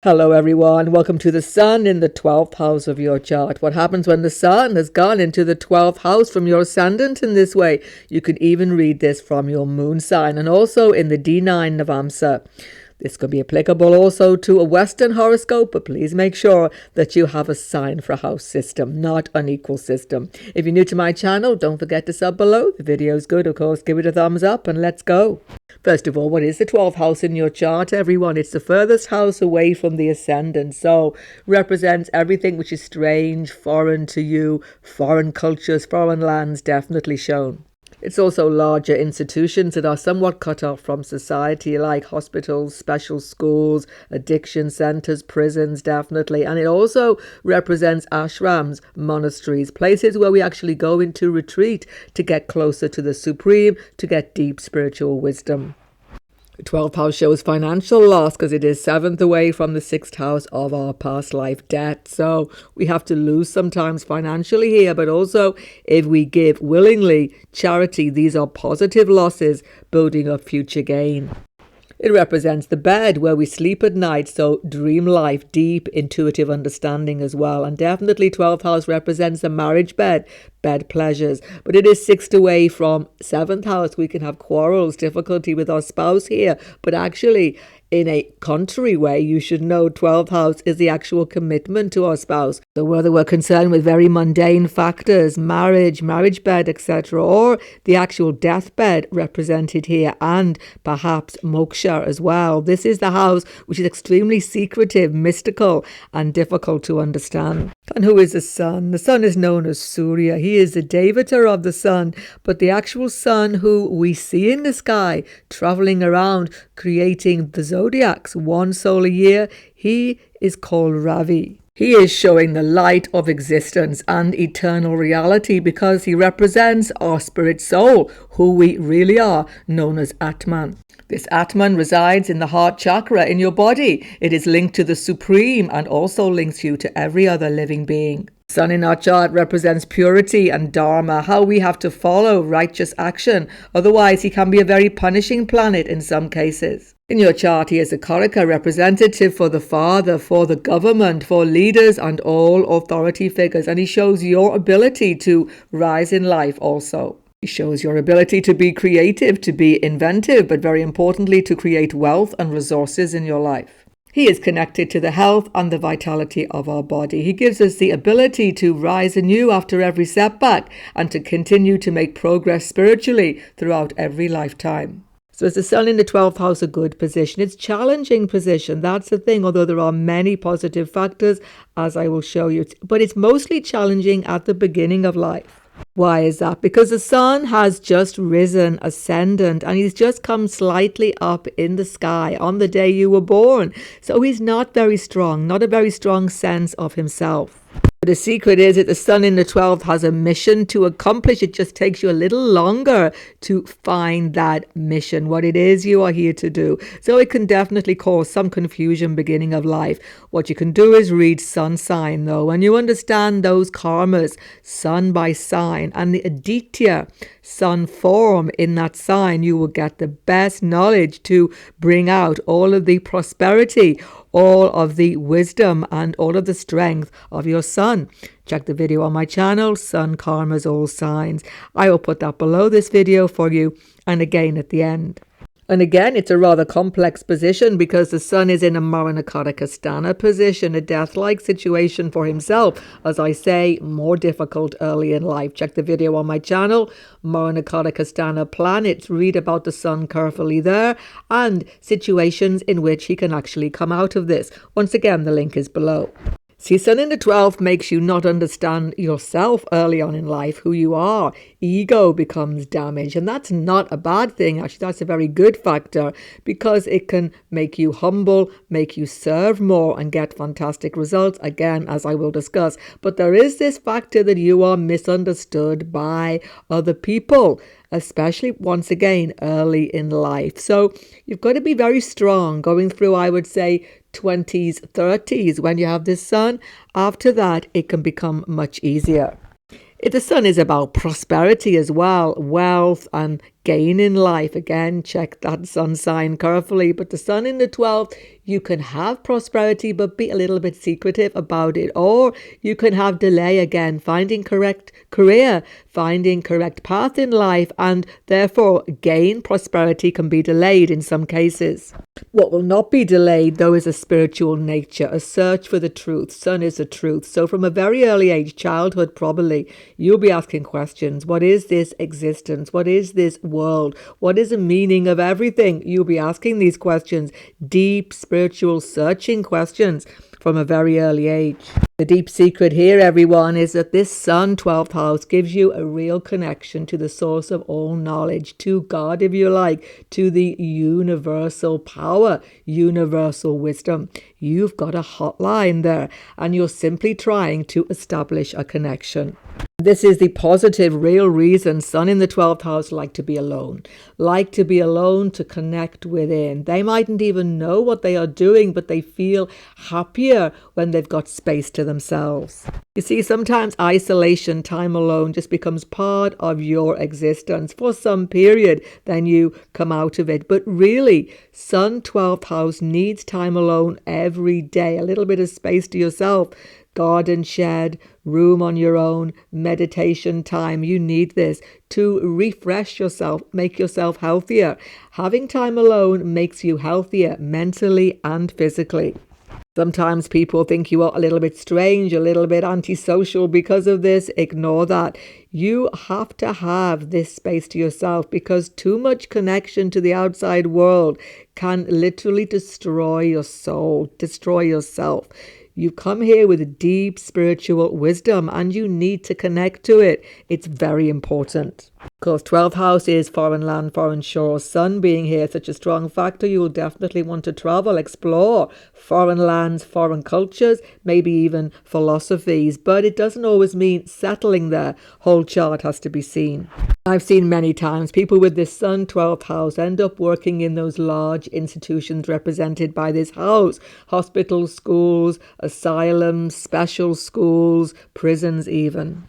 Hello everyone, welcome to the Sun in the 12th house of your chart. What happens when the Sun has gone into the 12th house from your ascendant in this way? You can even read this from your moon sign and also in the D9 Navamsa. This could be applicable also to a Western horoscope, but please make sure that you have a sign for a house system, not an equal system. If you're new to my channel, don't forget to sub below. The video is good, of course. Give it a thumbs up and let's go. First of all, what is the 12th house in your chart, everyone? It's the furthest house away from the ascendant, so represents everything which is strange, foreign to you, foreign cultures, foreign lands, definitely shown. It's also larger institutions that are somewhat cut off from society, like hospitals, special schools, addiction centers, prisons, definitely. And it also represents ashrams, monasteries, places where we actually go into retreat to get closer to the Supreme, to get deep spiritual wisdom. The 12th house shows financial loss because it is 7th away from the 6th house of our past life debt. So we have to lose sometimes financially here, but also if we give willingly, charity, these are positive losses, building up future gain. It represents the bed where we sleep at night, so dream life, deep intuitive understanding as well. And definitely 12th house represents the marriage bed, bed pleasures. But it is 6th away from 7th house. We can have quarrels, difficulty with our spouse here. But actually, in a contrary way, you should know 12th house is the actual commitment to our spouse. So whether we're concerned with very mundane factors, marriage bed, etc., or the actual deathbed represented here, and perhaps moksha as well. This is the house which is extremely secretive, mystical, and difficult to understand. And who is the sun? The sun is known as Surya. He is the devata of the sun, but the actual sun who we see in the sky, traveling around, creating the zodiacs, one solar year, he is called Ravi. He is showing the light of existence and eternal reality because he represents our spirit soul, who we really are, known as Atman. This Atman resides in the heart chakra in your body. It is linked to the Supreme and also links you to every other living being. Sun in our chart represents purity and dharma, how we have to follow righteous action. Otherwise, he can be a very punishing planet in some cases. In your chart, he is a Karaka representative for the father, for the government, for leaders and all authority figures. And he shows your ability to rise in life also. He shows your ability to be creative, to be inventive, but very importantly, to create wealth and resources in your life. He is connected to the health and the vitality of our body. He gives us the ability to rise anew after every setback and to continue to make progress spiritually throughout every lifetime. So is the sun in the 12th house a good position? It's a challenging position. That's the thing, although there are many positive factors, as I will show you. But it's mostly challenging at the beginning of life. Why is that? Because the sun has just risen ascendant and he's just come slightly up in the sky on the day you were born. So he's not very strong, not a very strong sense of himself. The secret is that the sun in the 12th has a mission to accomplish. It just takes you a little longer to find that mission, what it is you are here to do. So it can definitely cause some confusion beginning of life. What you can do is read sun sign though, and you understand those karmas, sun by sign, and the aditya, sun form in that sign, you will get the best knowledge to bring out all of the prosperity, all of the wisdom and all of the strength of your sun. Check the video on my channel, Sun Karmas All Signs. I will put that below this video for you and again at the end. And again, it's a rather complex position because the sun is in a Maranakadakastana position, a death-like situation for himself. As I say, more difficult early in life. Check the video on my channel, Maranakadakastana planets. Read about the sun carefully there and situations in which he can actually come out of this. Once again, the link is below. See, sun in the 12th makes you not understand yourself early on in life, who you are. Ego becomes damaged, and that's not a bad thing. Actually, that's a very good factor because it can make you humble, make you serve more and get fantastic results, again, as I will discuss. But there is this factor that you are misunderstood by other people, especially, once again, early in life. So you've got to be very strong going through, I would say, 20s, 30s when you have this sun. After that, it can become much easier. The sun is about prosperity as well, wealth and gain in life. Again, check that sun sign carefully. But the sun in the 12th, you can have prosperity, but be a little bit secretive about it. Or you can have delay again, finding correct career, finding correct path in life, and therefore gain prosperity can be delayed in some cases. What will not be delayed, though, is a spiritual nature, a search for the truth. Sun is the truth. So from a very early age, childhood probably, you'll be asking questions. What is this existence? What is this world? What is the meaning of everything? You'll be asking these questions, deep spiritual searching questions from a very early age. The deep secret here, everyone, is that this Sun 12th house gives you a real connection to the source of all knowledge, to God, if you like, to the universal power, universal wisdom. You've got a hotline there, and you're simply trying to establish a connection. This is the positive, real reason Sun in the 12th house like to be alone to connect within. They mightn't even know what they are doing, but they feel happier when they've got space to themselves. You see, sometimes isolation, time alone, just becomes part of your existence for some period. Then you come out of it. But really, Sun 12th house needs time alone every day, a little bit of space to yourself. Garden shed, room on your own, meditation time. You need this to refresh yourself, make yourself healthier. Having time alone makes you healthier mentally and physically. Sometimes people think you are a little bit strange, a little bit antisocial because of this. Ignore that. You have to have this space to yourself because too much connection to the outside world can literally destroy your soul, destroy yourself. You come here with deep spiritual wisdom and you need to connect to it. It's very important. Of course, 12th house is foreign land, foreign shores. Sun being here, such a strong factor, you will definitely want to travel, explore foreign lands, foreign cultures, maybe even philosophies. But it doesn't always mean settling there. Whole chart has to be seen. I've seen many times people with this Sun 12th house end up working in those large institutions represented by this house. Hospitals, schools, asylums, special schools, prisons even.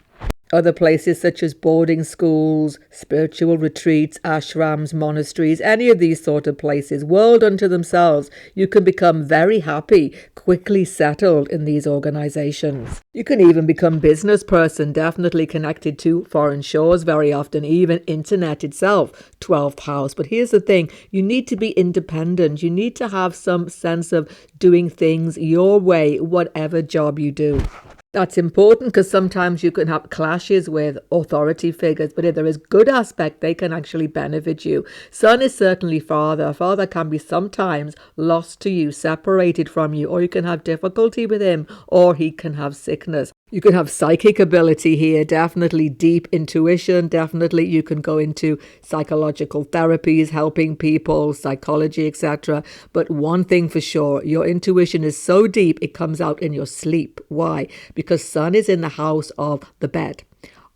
Other places such as boarding schools, spiritual retreats, ashrams, monasteries, any of these sort of places, world unto themselves. You can become very happy, quickly settled in these organizations. You can even become business person, definitely connected to foreign shores very often, even internet itself, 12th house. But here's the thing, you need to be independent. You need to have some sense of doing things your way, whatever job you do. That's important because sometimes you can have clashes with authority figures, but if there is good aspect, they can actually benefit you. Sun is certainly father. Father can be sometimes lost to you, separated from you, or you can have difficulty with him, or he can have sickness. You can have psychic ability here, definitely deep intuition, definitely you can go into psychological therapies, helping people, psychology, etc. But one thing for sure, your intuition is so deep, it comes out in your sleep. Why? Because Sun is in the house of the bed.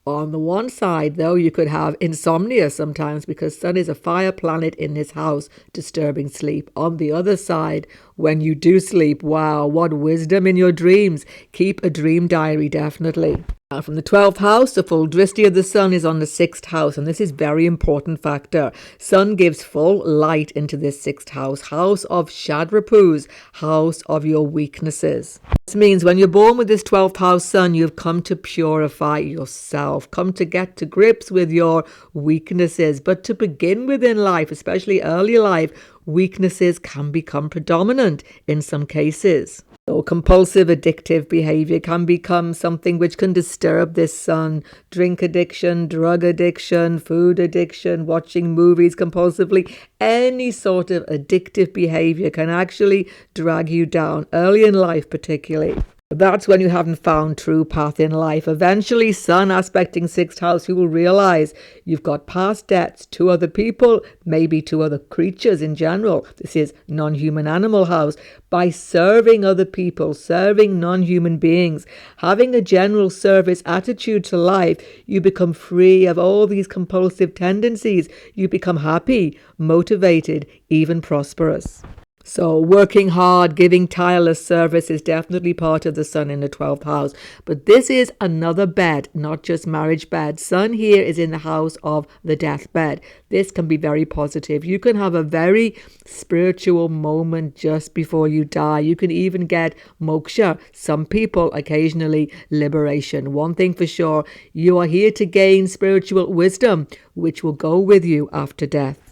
On the one side, though, you could have insomnia sometimes because Sun is a fire planet in this house, disturbing sleep. On the other side, when you do sleep, wow, what wisdom in your dreams. Keep a dream diary, definitely. Now, from the 12th house, the full drishti of the Sun is on the 6th house, and this is very important factor. Sun gives full light into this 6th house, house of Shadrapus, house of your weaknesses. This means when you're born with this 12th house Sun, you've come to purify yourself, come to get to grips with your weaknesses. But to begin with in life, especially early life, weaknesses can become predominant in some cases. So compulsive addictive behavior can become something which can disturb this Sun. Drink addiction, drug addiction, food addiction, watching movies compulsively, any sort of addictive behavior can actually drag you down, early in life particularly. That's when you haven't found true path in life. Eventually, Sun aspecting 6th house, you will realize you've got past debts to other people, maybe to other creatures in general. This is non-human animal house. By serving other people, serving non-human beings, having a general service attitude to life, you become free of all these compulsive tendencies. You become happy, motivated, even prosperous. So working hard, giving tireless service is definitely part of the sun in the 12th house. But this is another bed, not just marriage bed. Sun here is in the house of the deathbed. This can be very positive. You can have a very spiritual moment just before you die. You can even get moksha. Some people occasionally liberation. One thing for sure, you are here to gain spiritual wisdom, which will go with you after death.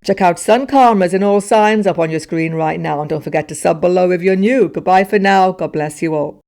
Check out Sun Karmas in all signs up on your screen right now. And don't forget to sub below if you're new. Goodbye for now. God bless you all.